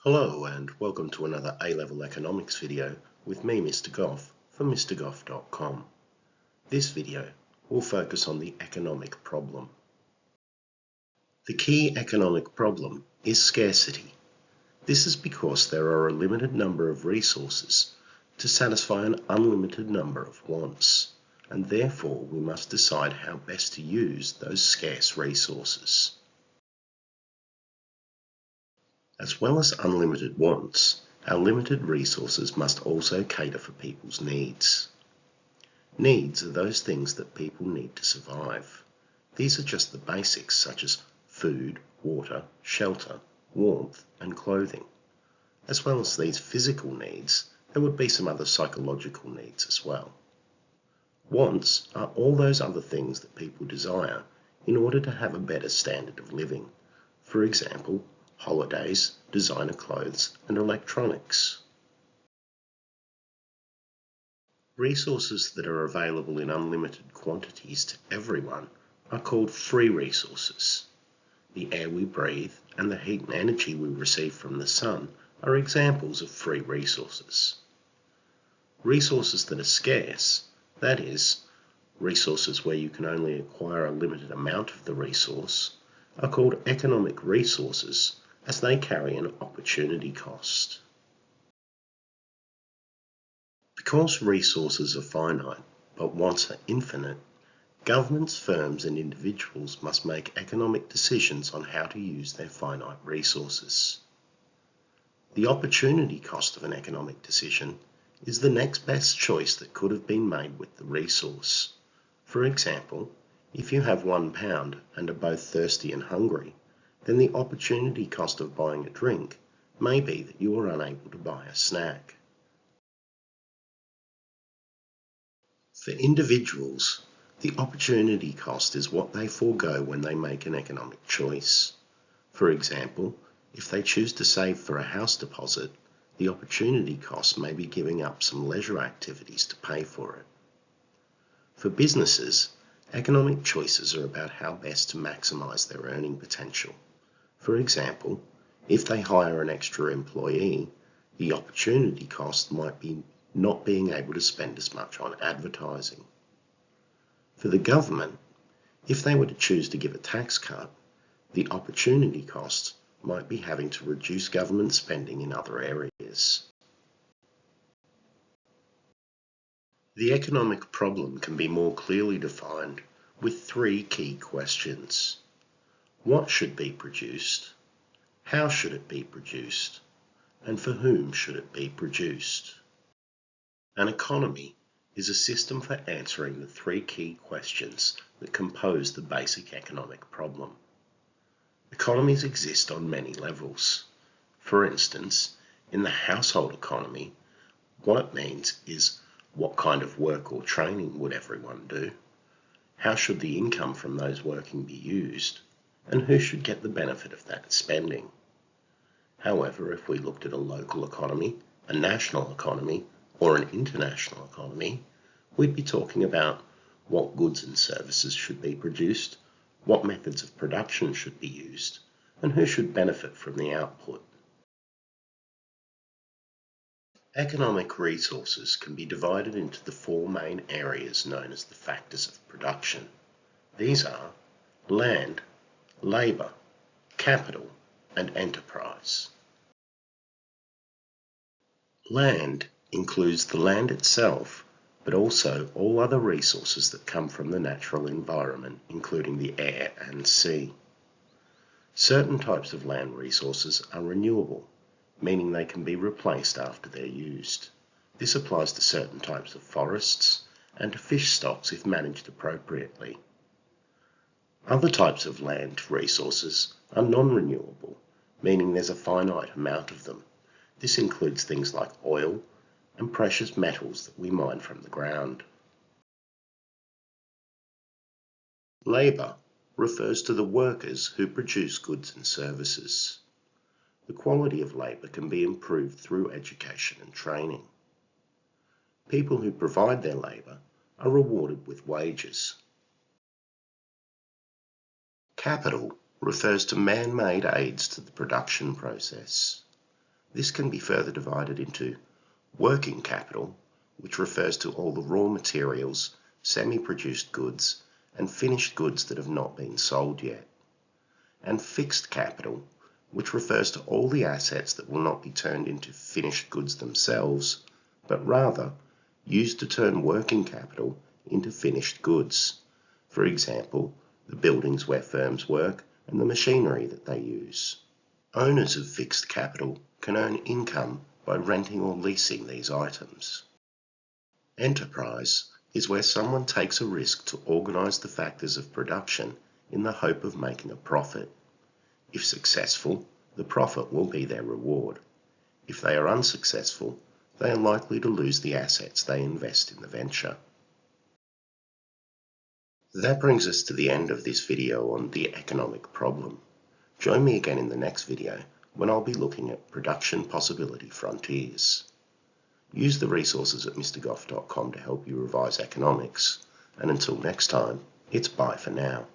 Hello and welcome to another A-Level Economics video with me, Mr Goff, from MrGoff.com. This video will focus on the economic problem. The key economic problem is scarcity. This is because there are a limited number of resources to satisfy an unlimited number of wants, and therefore we must decide how best to use those scarce resources. As well as unlimited wants, our limited resources must also cater for people's needs. Needs are those things that people need to survive. These are just the basics such as food, water, shelter, warmth and clothing. As well as these physical needs, there would be some other psychological needs as well. Wants are all those other things that people desire in order to have a better standard of living. For example, holidays, designer clothes, and electronics. Resources that are available in unlimited quantities to everyone are called free resources. The air we breathe and the heat and energy we receive from the sun are examples of free resources. Resources that are scarce, that is, resources where you can only acquire a limited amount of the resource, are called economic resources, as they carry an opportunity cost. Because resources are finite, but wants are infinite, governments, firms and individuals must make economic decisions on how to use their finite resources. The opportunity cost of an economic decision is the next best choice that could have been made with the resource. For example, if you have £1 and are both thirsty and hungry, then the opportunity cost of buying a drink may be that you are unable to buy a snack. For individuals, the opportunity cost is what they forego when they make an economic choice. For example, if they choose to save for a house deposit, the opportunity cost may be giving up some leisure activities to pay for it. For businesses, economic choices are about how best to maximize their earning potential. For example, if they hire an extra employee, the opportunity cost might be not being able to spend as much on advertising. For the government, if they were to choose to give a tax cut, the opportunity cost might be having to reduce government spending in other areas. The economic problem can be more clearly defined with three key questions. What should be produced? How should it be produced? And for whom should it be produced? An economy is a system for answering the three key questions that compose the basic economic problem. Economies exist on many levels. For instance, in the household economy, what it means is what kind of work or training would everyone do? How should the income from those working be used? And who should get the benefit of that spending? However, if we looked at a local economy, a national economy, or an international economy, we'd be talking about what goods and services should be produced, what methods of production should be used, and who should benefit from the output. Economic resources can be divided into the four main areas known as the factors of production. These are land, labour, capital, and enterprise. Land includes the land itself, but also all other resources that come from the natural environment, including the air and sea. Certain types of land resources are renewable, meaning they can be replaced after they're used. This applies to certain types of forests and to fish stocks if managed appropriately. Other types of land resources are non-renewable, meaning there's a finite amount of them. This includes things like oil and precious metals that we mine from the ground. Labour refers to the workers who produce goods and services. The quality of labour can be improved through education and training. People who provide their labour are rewarded with wages. Capital refers to man-made aids to the production process. This can be further divided into working capital, which refers to all the raw materials, semi-produced goods, and finished goods that have not been sold yet, and fixed capital, which refers to all the assets that will not be turned into finished goods themselves, but rather used to turn working capital into finished goods. For example, the buildings where firms work and the machinery that they use. Owners of fixed capital can earn income by renting or leasing these items. Enterprise is where someone takes a risk to organise the factors of production in the hope of making a profit. If successful, the profit will be their reward. If they are unsuccessful, they are likely to lose the assets they invest in the venture. That brings us to the end of this video on the economic problem. Join me again in the next video when I'll be looking at production possibility frontiers. Use the resources at mrgoff.com to help you revise economics, and until next time, it's bye for now.